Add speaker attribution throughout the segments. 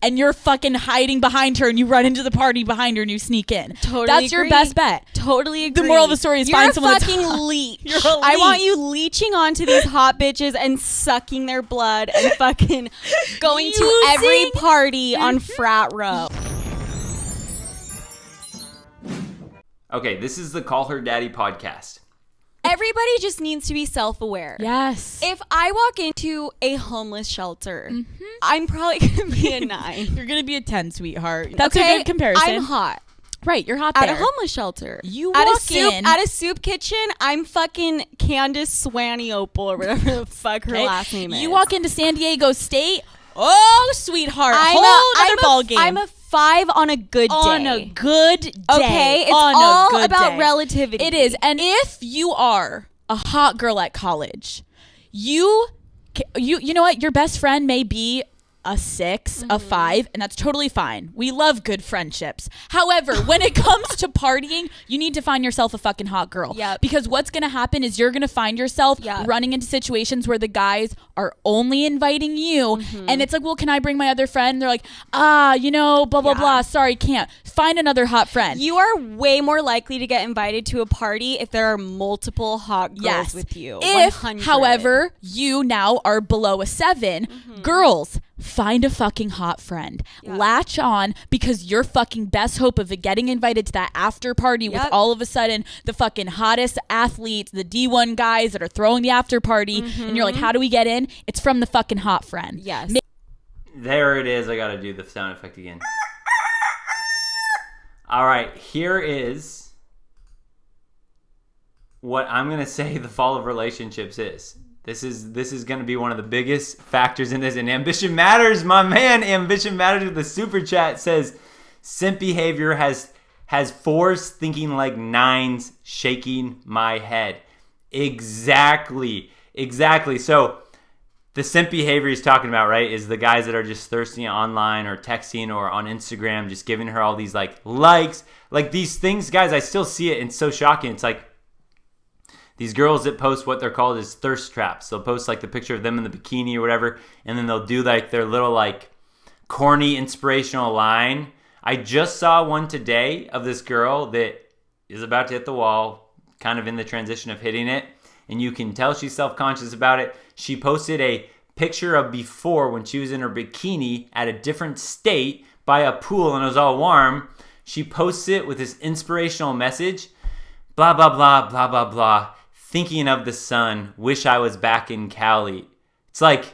Speaker 1: and you're fucking hiding behind her and you run into the party behind her and you sneak in.
Speaker 2: Totally
Speaker 1: That's your best bet.
Speaker 2: Totally agree.
Speaker 1: The moral of the story is find someone that's
Speaker 2: You're a fucking leech.
Speaker 1: You're a leech.
Speaker 2: I want you leeching onto these hot bitches and sucking their blood and fucking going to every party on frat row.
Speaker 3: Okay, this is the Call Her Daddy podcast.
Speaker 2: Everybody just needs to be self-aware.
Speaker 1: Yes.
Speaker 2: If I walk into a homeless shelter, I'm probably going to be a 9.
Speaker 1: You're going to be a 10, sweetheart. That's
Speaker 2: okay?
Speaker 1: a good comparison.
Speaker 2: I'm hot.
Speaker 1: Right, you're hot
Speaker 2: At
Speaker 1: there.
Speaker 2: a homeless shelter.
Speaker 1: You
Speaker 2: at
Speaker 1: walk
Speaker 2: at a soup kitchen, I'm fucking Candace Swanny-Opal or whatever the fuck her last name is.
Speaker 1: You walk into San Diego State, oh, sweetheart, whole other ball game.
Speaker 2: I'm a 5 on a good day.
Speaker 1: On a good day.
Speaker 2: Okay, it's
Speaker 1: on
Speaker 2: all
Speaker 1: a good
Speaker 2: about
Speaker 1: day.
Speaker 2: relativity.
Speaker 1: It is. And if you are a hot girl at college, you know what? Your best friend may be a 6, a 5, and that's totally fine. We love good friendships. However, when it comes to partying, you need to find yourself a fucking hot girl.
Speaker 2: Yep.
Speaker 1: Because what's going to happen is you're going to find yourself running into situations where the guys are only inviting you. And it's like, well, can I bring my other friend? They're like, blah, blah, blah. Sorry, can't. Find another hot friend.
Speaker 2: You are way more likely to get invited to a party if there are multiple hot girls with you.
Speaker 1: If,
Speaker 2: 100.
Speaker 1: however, you now are below a 7, girls, find a fucking hot friend. Latch on, because your fucking best hope of getting invited to that after party with all of a sudden the fucking hottest athletes, the D1 guys that are throwing the after party, and you're like, how do we get in? It's from the fucking hot friend.
Speaker 2: Yes.
Speaker 3: There it is. I got to do the sound effect again. All right, here is what I'm going to say the fall of relationships is. This is going to be one of the biggest factors in this. And Ambition Matters, my man, Ambition Matters with the super chat says, simp behavior has 4s thinking like 9s, shaking my head. Exactly. So the simp behavior he's talking about, right, is the guys that are just thirsty online or texting or on Instagram, just giving her all these likes. Like these things, guys, I still see it. And it's so shocking. It's like these girls that post what they're called is thirst traps. They'll post like the picture of them in the bikini or whatever, and then they'll do like their little like corny inspirational line. I just saw one today of this girl that is about to hit the wall, kind of in the transition of hitting it, and you can tell she's self-conscious about it. She posted a picture of before when she was in her bikini at a different state by a pool and it was all warm. She posts it with this inspirational message, blah, blah, blah, blah, blah, blah. Thinking of the sun, wish I was back in Cali. It's like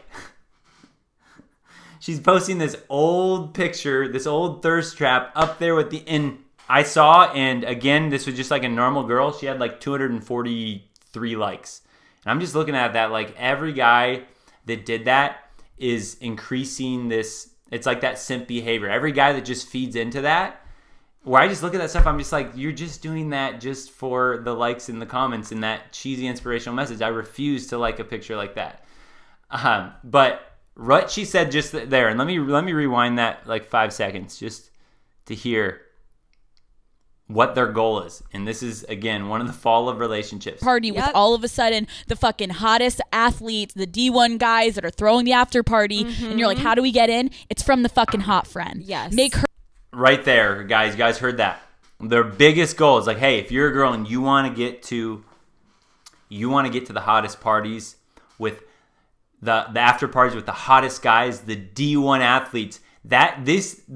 Speaker 3: she's posting this old picture, this old thirst trap up there with the, and I saw, and again, this was just like a normal girl. She had like 243 likes. And I'm just looking at that, like every guy that did that is increasing this, it's like that simp behavior. Every guy that just feeds into that, where I just look at that stuff, I'm just like, you're just doing that just for the likes in the comments and that cheesy inspirational message. I refuse to like a picture like that. But what she said just there, and let me rewind that like 5 seconds just to hear what their goal is. And this is, again, one of the fall of relationships.
Speaker 1: Party with all of a sudden the fucking hottest athletes, the D1 guys that are throwing the after party, and you're like, how do we get in? It's from the fucking hot friend.
Speaker 2: Yes.
Speaker 1: Make her.
Speaker 3: Right there, guys. You guys heard that. Their biggest goal is like, hey, if you're a girl and you want to get to the hottest parties with the after parties with the hottest guys, the D1 athletes. The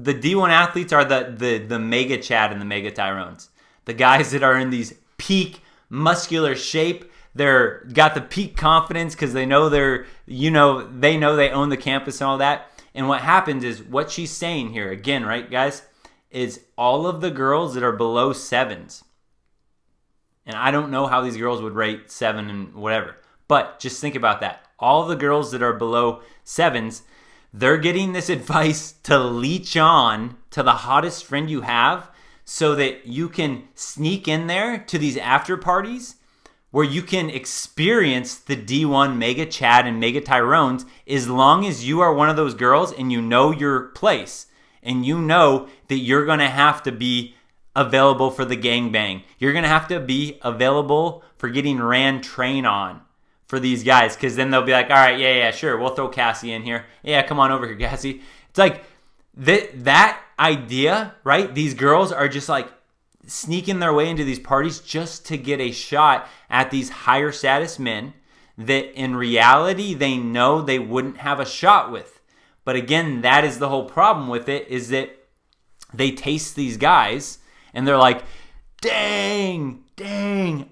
Speaker 3: D1 athletes are the mega Chad and the mega Tyrones. The guys that are in these peak muscular shape. They're got the peak confidence because they know they own the campus and all that. And what happens is what she's saying here, again, right, guys, is all of the girls that are below 7s. And I don't know how these girls would rate 7 and whatever. But just think about that. All the girls that are below 7s, they're getting this advice to leech on to the hottest friend you have so that you can sneak in there to these after parties where you can experience the D1 Mega Chad and Mega Tyrones as long as you are one of those girls and you know your place and you know that you're going to have to be available for the gangbang. You're going to have to be available for getting ran train on for these guys because then they'll be like, all right, yeah, sure, we'll throw Cassie in here. Yeah, come on over here, Cassie. It's like that idea, right? These girls are just like sneaking their way into these parties just to get a shot at these higher status men that in reality they know they wouldn't have a shot with. But again, that is the whole problem with it, is that they taste these guys and they're like, dang,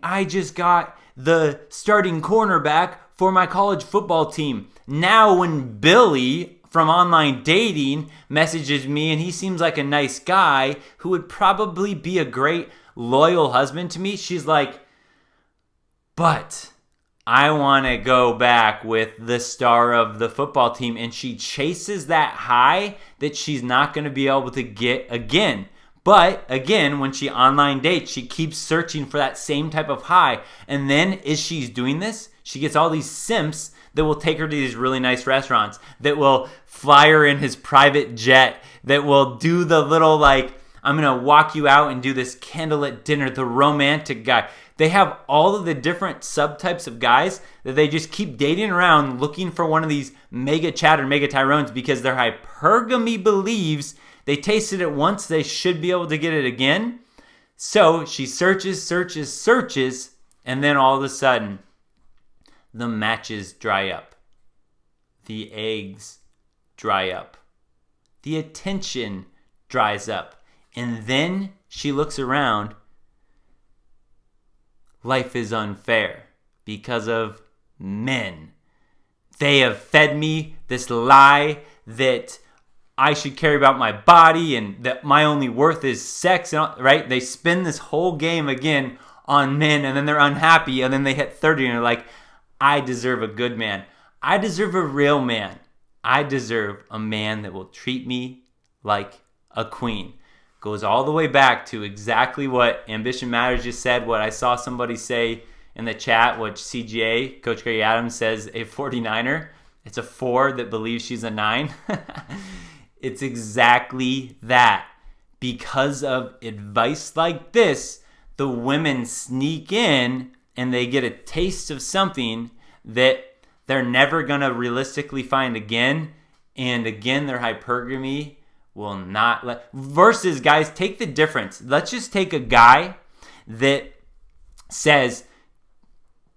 Speaker 3: I just got the starting cornerback for my college football team. Now when Billy from online dating messages me and he seems like a nice guy who would probably be a great loyal husband to me, she's like, but I want to go back with the star of the football team. And she chases that high that she's not going to be able to get again. But again, when she online dates, she keeps searching for that same type of high. And then as she's doing this, she gets all these simps that will take her to these really nice restaurants, that will fly her in his private jet, that will do the little like, I'm going to walk you out and do this candlelit dinner, the romantic guy. They have all of the different subtypes of guys that they just keep dating around looking for one of these mega Chad or mega Tyrones because their hypergamy believes they tasted it once, they should be able to get it again. So she searches, and then all of a sudden, the matches dry up. The eggs dry up. The attention dries up. And then she looks around. Life is unfair because of men. They have fed me this lie that I should care about my body and that my only worth is sex, right? They spin this whole game again on men, and then they're unhappy, and then they hit 30 and they're like, I deserve a good man. I deserve a real man. I deserve a man that will treat me like a queen. Goes all the way back to exactly what Ambition Matters just said, what I saw somebody say in the chat, what CGA, Coach Gary Adams, says a 49er. It's a 4 that believes she's a 9. It's exactly that. Because of advice like this, the women sneak in and they get a taste of something that they're never going to realistically find again. And again, their hypergamy will not let... Versus, guys, take the difference. Let's just take a guy that says...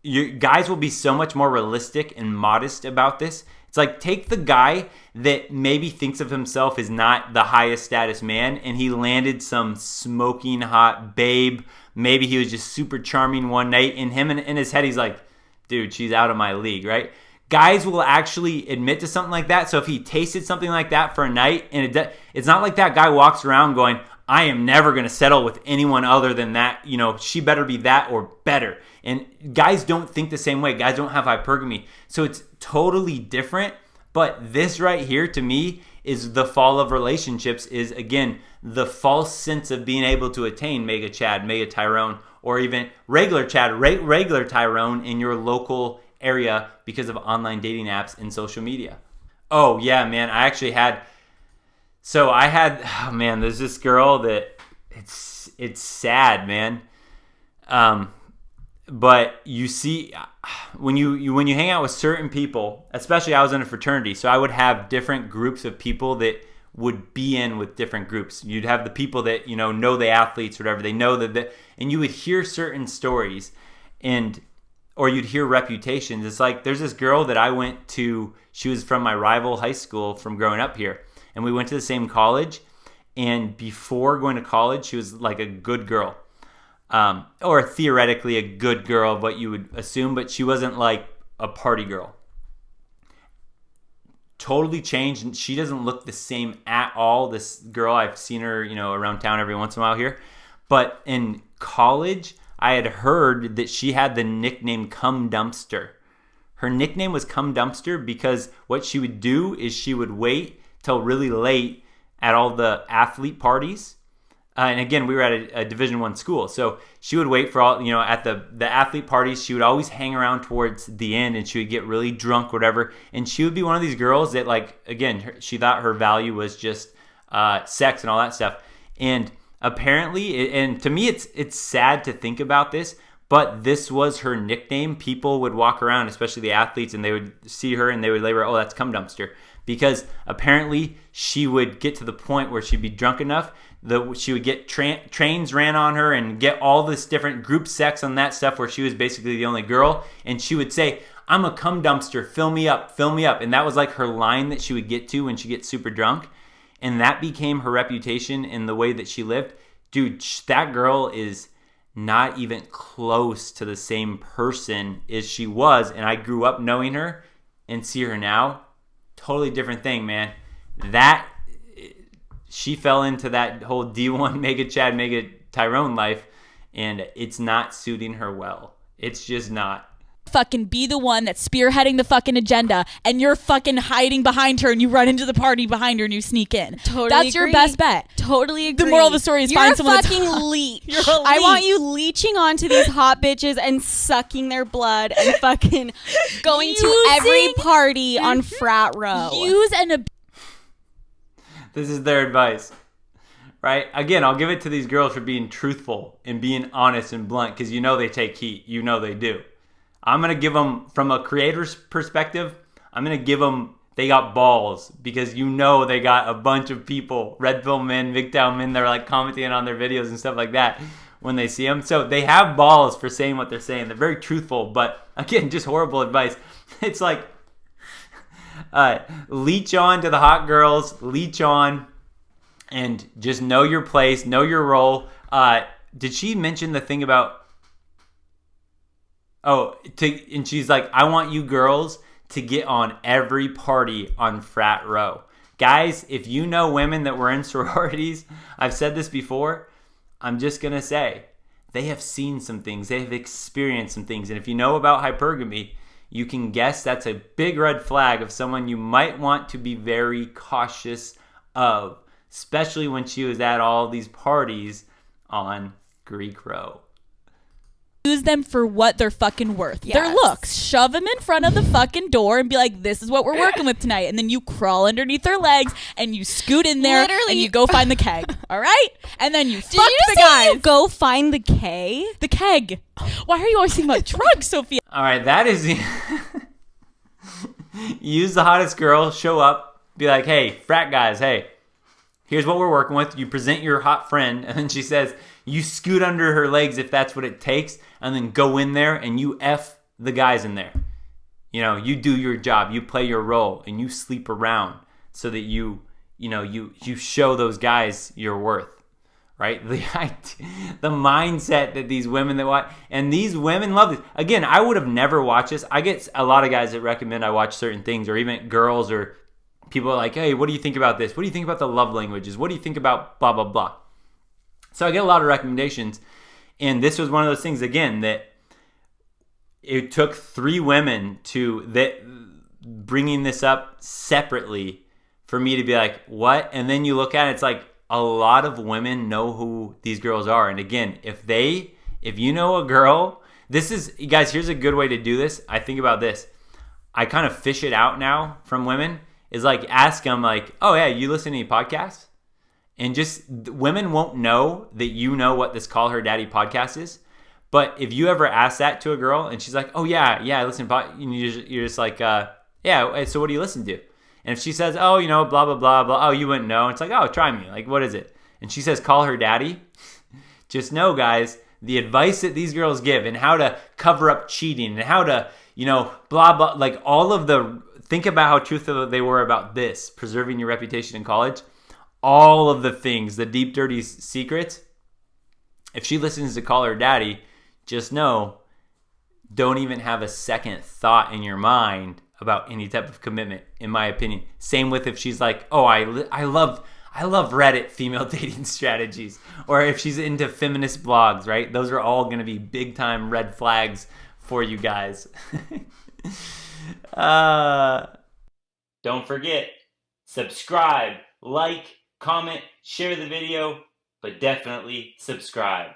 Speaker 3: You guys will be so much more realistic and modest about this. It's like, take the guy that maybe thinks of himself as not the highest status man, and he landed some smoking hot babe. Maybe he was just super charming one night, and him in his head, he's like, dude, she's out of my league, right? Guys will actually admit to something like that. So if he tasted something like that for a night, and it's not like that guy walks around going, I am never going to settle with anyone other than that. You know, she better be that or better. And guys don't think the same way. Guys don't have hypergamy. So it's totally different. But this right here, to me, is the fall of relationships, is, again, the false sense of being able to attain mega Chad, mega Tyrone, or even regular Chad, regular Tyrone in your local area because of online dating apps and social media. Oh, yeah, man. I actually had... So I had... Oh, man, there's this girl that... It's sad, man. But you see, when you hang out with certain people, especially I was in a fraternity, so I would have different groups of people that would be in with different groups. You'd have the people that, know the athletes or whatever. They know that, and you would hear certain stories, or you'd hear reputations. It's like, there's this girl that I went to, she was from my rival high school from growing up here, and we went to the same college, and before going to college, she was like a good girl. Or theoretically a good girl, what you would assume, but she wasn't like a party girl. Totally changed, and she doesn't look the same at all. This girl, I've seen her, around town every once in a while here. But in college, I had heard that she had the nickname Cum Dumpster. Her nickname was Cum Dumpster because what she would do is she would wait till really late at all the athlete parties. And again, we were at a Division I school. So she would wait for all, at the athlete parties. She would always hang around towards the end, and she would get really drunk, whatever. And she would be one of these girls that, like, again, she thought her value was just sex and all that stuff. And apparently, and to me, it's sad to think about this, but this was her nickname. People would walk around, especially the athletes, and they would see her and they would label her, oh, that's Cum Dumpster. because apparently she would get to the point where she'd be drunk enough she would get trains ran on her and get all this different group sex on that stuff where she was basically the only girl, and she would say, I'm a cum dumpster, fill me up, and that was like her line that she would get to when she gets super drunk, and that became her reputation in the way that she lived. Dude, that girl is not even close to the same person as she was, and I grew up knowing her and see her now. Totally different thing, man. She fell into that whole D1 Mega Chad, Mega Tyrone life, and it's not suiting her well. It's just not.
Speaker 1: Fucking be the one that's spearheading the fucking agenda, and you're fucking hiding behind her, and you run into the party behind her and you sneak in.
Speaker 2: Totally
Speaker 1: That's
Speaker 2: agree.
Speaker 1: your best bet.
Speaker 2: Totally agree.
Speaker 1: The moral of the story is
Speaker 2: You're
Speaker 1: find
Speaker 2: a
Speaker 1: someone
Speaker 2: fucking
Speaker 1: that's
Speaker 2: leech.
Speaker 1: You're a
Speaker 2: I want
Speaker 1: leech.
Speaker 2: you leeching onto these hot bitches and sucking their blood and fucking going to every party on frat row.
Speaker 1: Use an
Speaker 3: This is their advice, right? Again, I'll give it to these girls for being truthful and being honest and blunt, because you know they take heat. You know they do. I'm going to give them, from a creator's perspective, I'm going to give them, they got balls, because you know they got a bunch of people, red pill men, MGTOW men, they're like commenting on their videos and stuff like that when they see them. So they have balls for saying what they're saying. They're very truthful, but again, just horrible advice. It's like, leech on to the hot girls, leech on, and just know your place, know your role. Did she mention the thing about, and she's like, I want you girls to get on every party on frat row. Guys, if you know women that were in sororities, I've said this before, I'm just going to say, they have seen some things, they have experienced some things, and if you know about hypergamy, you can guess that's a big red flag of someone you might want to be very cautious of, especially when she was at all these parties on Greek Row.
Speaker 1: Use them for what they're fucking worth.
Speaker 2: Yes.
Speaker 1: Their looks. Shove them in front of the fucking door and be like, this is what we're working with tonight. And then you crawl underneath their legs and you scoot in there
Speaker 2: Literally.
Speaker 1: and you go find the keg. All right? And then you fuck
Speaker 2: Did you
Speaker 1: the
Speaker 2: say
Speaker 1: guys.
Speaker 2: you go find the K?
Speaker 1: The keg. Why are you always thinking about drugs, Sophia?
Speaker 3: All right, that is use the hottest girl, show up, be like, hey, frat guys, hey, here's what we're working with. You present your hot friend, and then she says, you scoot under her legs if that's what it takes, and then go in there and you F the guys in there. You know, you do your job, you play your role, and you sleep around so that you show those guys your worth. Right? The mindset that these women that watch, and these women love this. Again, I would have never watched this. I get a lot of guys that recommend I watch certain things, or even girls or people are like, hey, what do you think about this? What do you think about the love languages? What do you think about blah, blah, blah? So I get a lot of recommendations. And this was one of those things, again, that it took 3 women bringing this up separately for me to be like, what? And then you look at it, it's like, a lot of women know who these girls are. And again, if you know a girl, guys, here's a good way to do this. I think about this. I kind of fish it out now from women, is like, ask them like, oh yeah, you listen to any podcasts? And just, women won't know that you know what this Call Her Daddy podcast is. But if you ever ask that to a girl and she's like, oh yeah, I listen to you're just like, yeah, so what do you listen to? And if she says, oh, blah, blah, blah, blah, oh, you wouldn't know. It's like, oh, try me. Like, what is it? And she says, Call Her Daddy. Just know, guys, the advice that these girls give and how to cover up cheating and how to, blah, blah, like all of think about how truthful they were about this, preserving your reputation in college. All of the things, the deep, dirty secrets. If she listens to Call Her Daddy, just know, don't even have a second thought in your mind about any type of commitment, in my opinion. Same with if she's like, oh, I love Reddit female dating strategies, or if she's into feminist blogs, right? Those are all going to be big time red flags for you guys. Don't forget, subscribe, like, comment, share the video, but definitely subscribe.